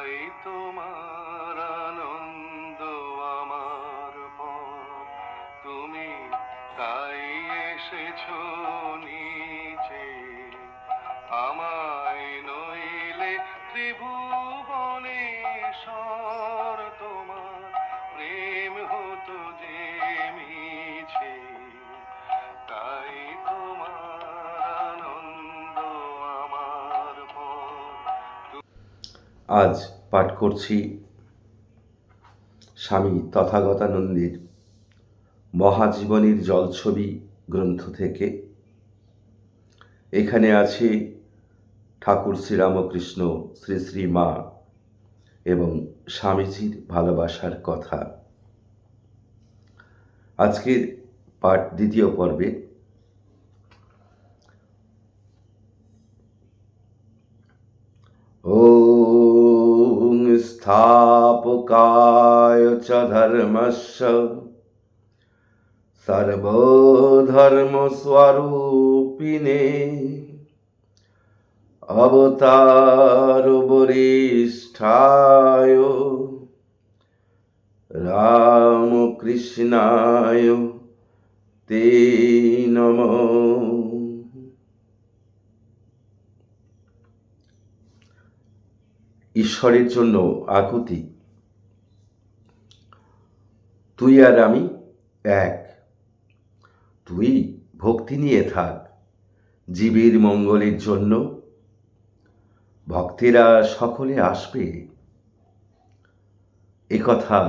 তাই তোমার আনন্দ আমার পর, তুমি তাই এসেছো নিচে আমায়, নইলে ত্রিভুবনেশ্বর তোমার প্রেম হতো যে মিছে। তাই তোমার আনন্দ আমার পর। আজ পাঠ করছি স্বামী তথাগতানন্দের মহাজীবনীর জলছবি গ্রন্থ থেকে। এখানে আছে ঠাকুর শ্রীরামকৃষ্ণ, শ্রী শ্রী মা এবং স্বামীজির ভালোবাসার কথা। আজকের পাঠ দ্বিতীয় পর্বে। ওং স্থাপকায় চ ধর্মস্য সর্বধর্মস্বরূপিণে অবতার বরিষ্ঠায় রামকৃষ্ণায় তে নমঃ। ঈশ্বরের জন্য আকুতি। তুই আর আমি এক। তুই ভক্তি নিয়ে থাক জীবের মঙ্গলের জন্য, ভক্তেরা সকলে আসবে। একথা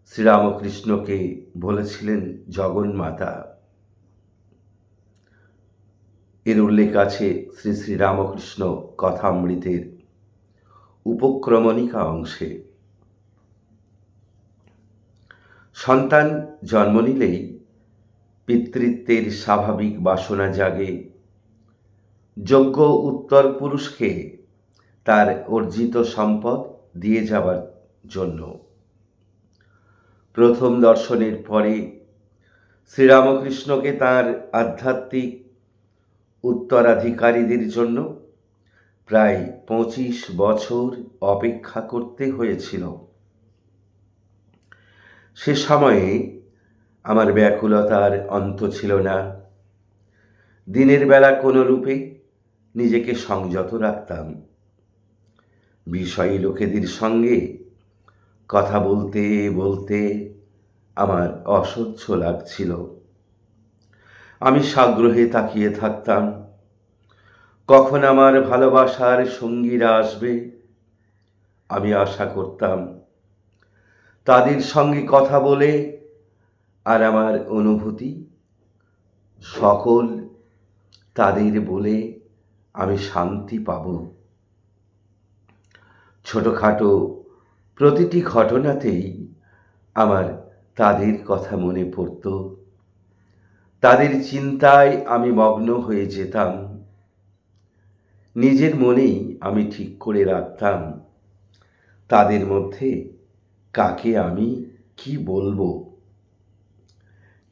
শ্রীরামকৃষ্ণকে বলেছিলেন জগন্মাতা। এর উল্লেখ আছে শ্রী শ্রীরামকৃষ্ণ কথামৃতের উপক্রমণিকা অংশে। সন্তান জন্ম নিলেই পিতৃত্বের স্বাভাবিক বাসনা জাগে যোগ্য উত্তর পুরুষকে তার অর্জিত সম্পদ দিয়ে যাবার জন্য। প্রথম দর্শনের পরে শ্রীরামকৃষ্ণকে তাঁর আধ্যাত্মিক উত্তরাধিকারীদের জন্য প্রায় 25 বছর অপেক্ষা করতে হয়েছিল। সে সময়ে আমার ব্যাকুলতার অন্ত ছিল না। দিনের বেলা কোনো রূপে নিজেকে সংযত রাখতাম। বিষয়ী লোকেদের সঙ্গে কথা বলতে বলতে আমার অসহ্য লাগছিল। আমি সাগ্রহে তাকিয়ে থাকতাম কখন আমার ভালোবাসার সঙ্গীরা আসবে। আমি আশা করতাম তাদের সঙ্গে কথা বলে আর আমার অনুভূতি সকল তাদের বলে আমি শান্তি পাব। ছোটখাটো প্রতিটি ঘটনাতেই আমার তাদের কথা মনে পড়ত। তাদের চিন্তায় আমি মগ্ন হয়ে যেতাম। নিজের মনেই আমি ঠিক করে রাখতাম তাদের মধ্যে কাকে আমি কি বলবো।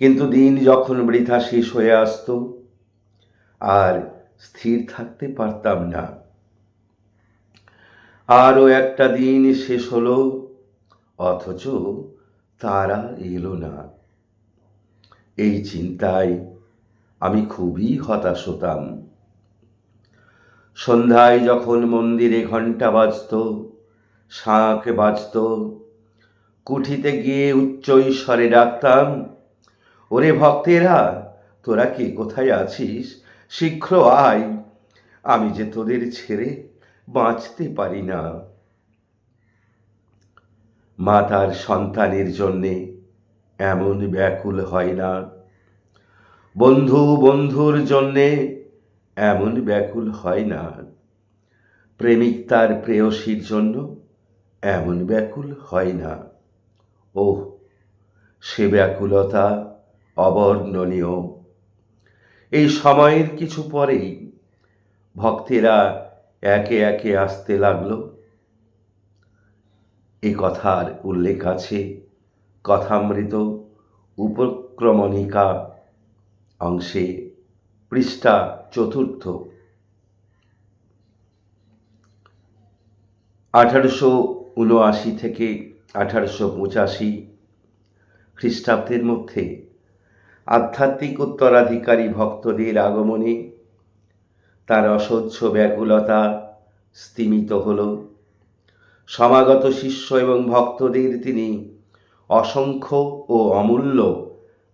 কিন্তু দিন যখন বৃথা শেষ হয়ে আসত আর স্থির থাকতে পারতাম না। আরও একটা দিন শেষ হলো, অথচ তারা এলো না। এই চিন্তায় আমি খুবই হতাশ হতাম। সন্ধ্যায় যখন মন্দিরে ঘণ্টা বাজত, শাঁখ বাজত, কুঠিতে গিয়ে উচ্চ স্বরে ডাকতাম, ওরে ভক্তেরা, তোরা কে কোথায় আছিস, শীঘ্র আয়, আমি যে তোদের ছেড়ে বাঁচতে পারি না। মা তার সন্তানের জন্যে এমন ব্যাকুল হয় না, বন্ধু বন্ধুর জন্যে এমন ব্যাকুল হয় না, প্রেমিক তার প্রেয়সীর জন্য এমন ব্যাকুল হয় না। ওহ, সে ব্যাকুলতা অবর্ণনীয়। এই সময়ের কিছু পরেই ভক্তেরা একে একে আসতে লাগলো। এই কথার উল্লেখ আছে কথামৃত উপক্রমণিকা অংশে, পৃষ্ঠা 4। 1879 থেকে 1885 খ্রিস্টাব্দের মধ্যে আধ্যাত্মিক উত্তরাধিকারী ভক্তদের আগমনে তার অসহ্য ব্যাকুলতা স্তিমিত হল। সমাগত শিষ্য এবং ভক্তদের তিনি অসংখ্য ও অমূল্য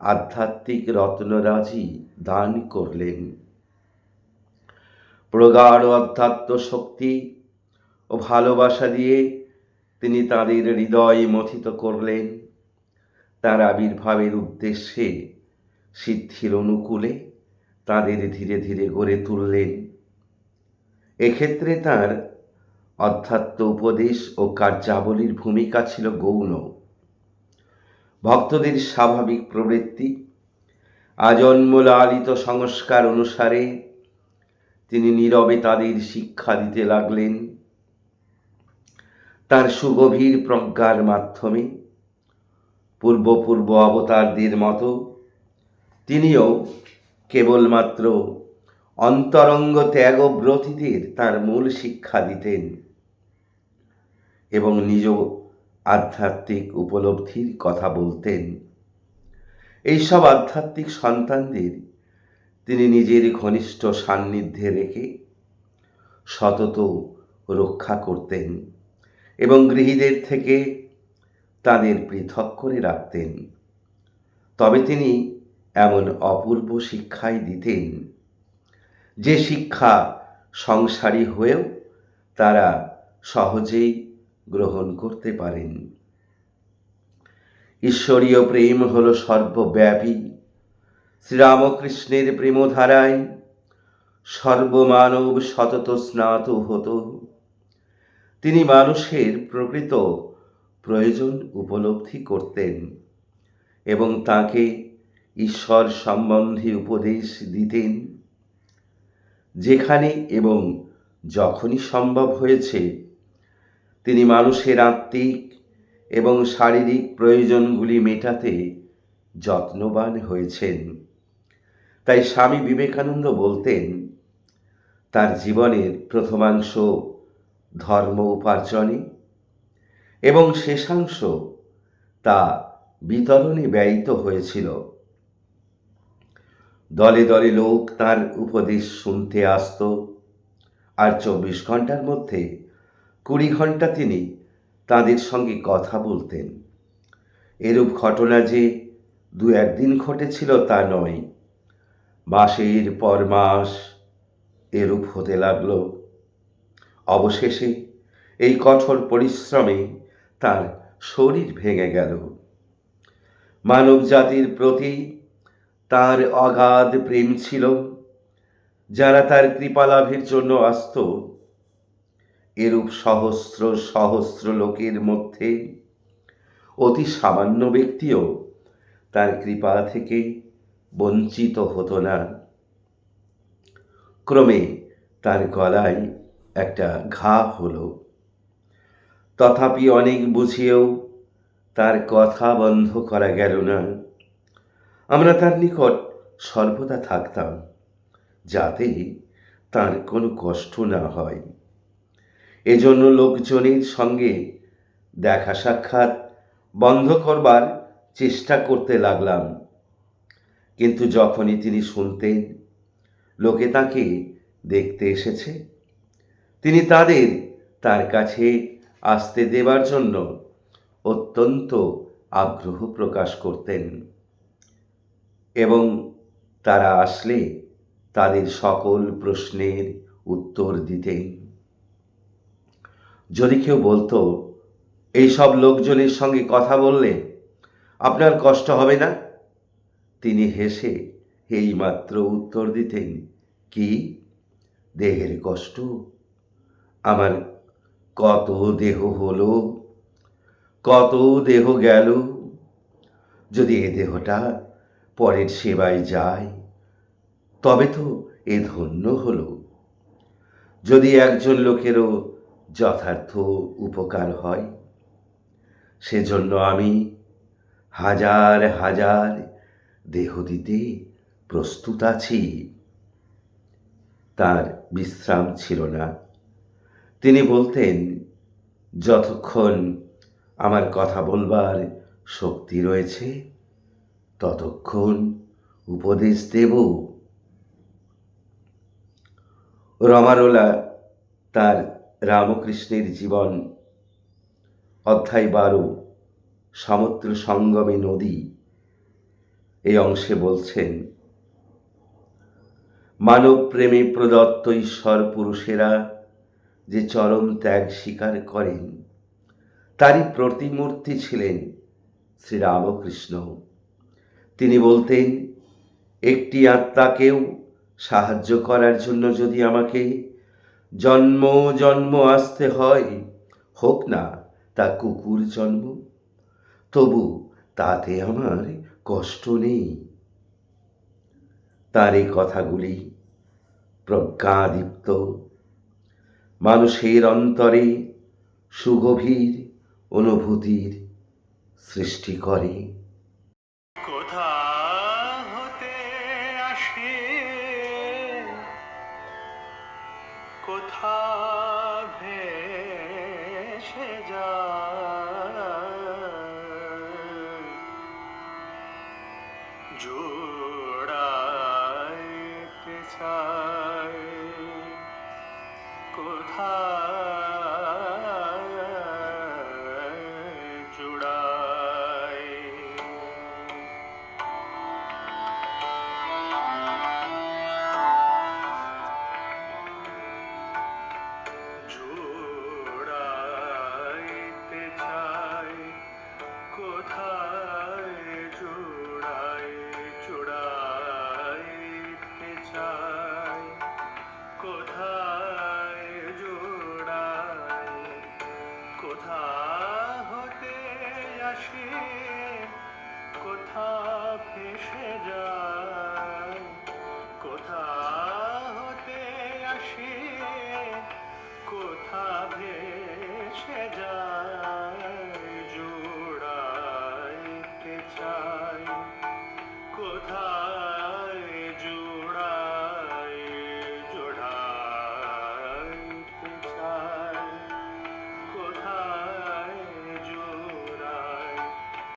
আধ্যাত্মিক রত্নরাজি দান করলেন। প্রগাঢ় অধ্যাত্ম শক্তি ও ভালোবাসা দিয়ে তিনি তাদের হৃদয় মথিত করলেন। তার আবির্ভাবের উদ্দেশ্যে সিদ্ধির অনুকূলে তাদের ধীরে ধীরে গড়ে তুললেন। এক্ষেত্রে তার অধ্যাত্ম উপদেশ ও কার্যাবলীর ভূমিকা ছিল গৌণ। ভক্তদের স্বাভাবিক প্রবৃত্তি আজন্ম লালিত সংস্কার অনুসারে তিনি নীরবে তাদের শিক্ষা দিতে লাগলেন। তার সুগভীর প্রজ্ঞার মাধ্যমে পূর্ব অবতারদের মতো তিনিও কেবলমাত্র অন্তরঙ্গ ত্যাগব্রতীদের তার মূল শিক্ষা দিতেন এবং নিজ আধ্যাত্মিক উপলব্ধির কথা বলতেন। এইসব আধ্যাত্মিক সন্তানদের তিনি নিজের ঘনিষ্ঠ সান্নিধ্যে রেখে সতত রক্ষা করতেন এবং গৃহীদের থেকে তাদের পৃথক করে রাখতেন। তবে তিনি এমন অপূর্ব শিক্ষাই দিতেন যে শিক্ষা সংসারী হয়েও তারা সহজেই গ্রহণ করতে পারেন। ঈশ্বরীয় প্রেম হল সর্বব্যাপী। শ্রীরামকৃষ্ণের প্রেমধারায় সর্বমানব সতত স্নাত হতো। তিনি মানুষের প্রকৃত প্রয়োজন উপলব্ধি করতেন এবং তাকে ঈশ্বর সম্বন্ধী উপদেশ দিতেন। যেখানে এবং যখনই সম্ভব হয়েছে তিনি মানুষের আত্মিক এবং শারীরিক প্রয়োজনগুলি মেটাতে যত্নবান হয়েছেন। তাই স্বামী বিবেকানন্দ বলতেন, তার জীবনের প্রথমাংশ ধর্ম উপার্জনে এবং শেষাংশ তা বিতরণে ব্যয়িত হয়েছিল। দলে দলে লোক তার উপদেশ শুনতে আসত, আর 24 ঘন্টার মধ্যে 20 ঘন্টা তিনি তাদের সঙ্গে কথা বলতেন। এরূপ ঘটনা যে 2-1 দিন ঘটেছিল তা নয়, মাসের পর মাস এরূপ হতে লাগল। অবশেষে এই কঠোর পরিশ্রমে তার শরীর ভেঙে গেল। মানব জাতির প্রতি তার অগাধ প্রেম ছিল। যারা তার কৃপা লাভের জন্য আসত, এরূপ সহস্র সহস্র লোকের মধ্যে অতি সামান্য ব্যক্তিও তার কৃপা থেকে বঞ্চিত হতো না। ক্রমে তার গলায় একটা ঘা হলো। তথাপি অনেক বুঝিয়েও তার কথা বন্ধ করা গেল না। আমরা তার নিকট সর্বদা থাকতাম, যাতে তার কোনো কষ্ট না হয়। এজন্য লোকজনের সঙ্গে দেখা সাক্ষাৎ বন্ধ করবার চেষ্টা করতে লাগলাম। কিন্তু যখনই তিনি শুনতেন লোকে তাকে দেখতে এসেছে, তিনি তাদের তার কাছে আসতে দেবার জন্য অত্যন্ত আগ্রহ প্রকাশ করতেন এবং তারা আসলে তাদের সকল প্রশ্নের উত্তর দিতেন। যদি কেউ বলতো, এইসব লোকজনের সঙ্গে কথা বললে আপনার কষ্ট হবে না, তিনি হেসে এইমাত্র উত্তর দিতেন, কি দেহের কষ্ট? আমার কত দেহ হলো, কত দেহ গেল। যদি এ দেহটা পরের সেবায় যায় তবে তো এ ধন্য হলো। যদি একজন লোকেরও যথার্থ উপকার হয়, সেজন্য আমি হাজার হাজার দেহ দিতে প্রস্তুত আছি। তার বিশ্রাম ছিল না। তিনি বলতেন, যতক্ষণ আমার কথা বলবার শক্তি রয়েছে ততক্ষণ উপদেশ দেব। রমারোলা তার রামকৃষ্ণের জীবন অধ্যায় 12 সমুদ্র সঙ্গমে নদী এই অংশে বলছেন, মানব প্রেমে প্রদত্ত ঈশ্বর পুরুষেরা যে চরম ত্যাগ স্বীকার করেন তারই প্রতিমূর্তি ছিলেন শ্রীরামকৃষ্ণ। তিনি বলতেন, একটি আত্মাকেও সাহায্য করার জন্য যদি আমাকে জন্ম জন্ম আসতে হয়, হোক না তা কুকুর জন্ম, তবু তাতে আমার কষ্ট নেই। তার এই কথাগুলি প্রজ্ঞাদীপ্ত, মানুষের অন্তরে সুগভীর অনুভূতির সৃষ্টি করে। কোথা হতে আসে, কোথা ভেসে যায়, জোড়াইতে চায়, কোথায় জোড়ায়। জোড়াইতে চায়, কোথায় জোড়ায়, জোড়াইতে চায়, কোথায় জোড়ায়, কোথা হতে আসে, কোথা ভেসে যায়।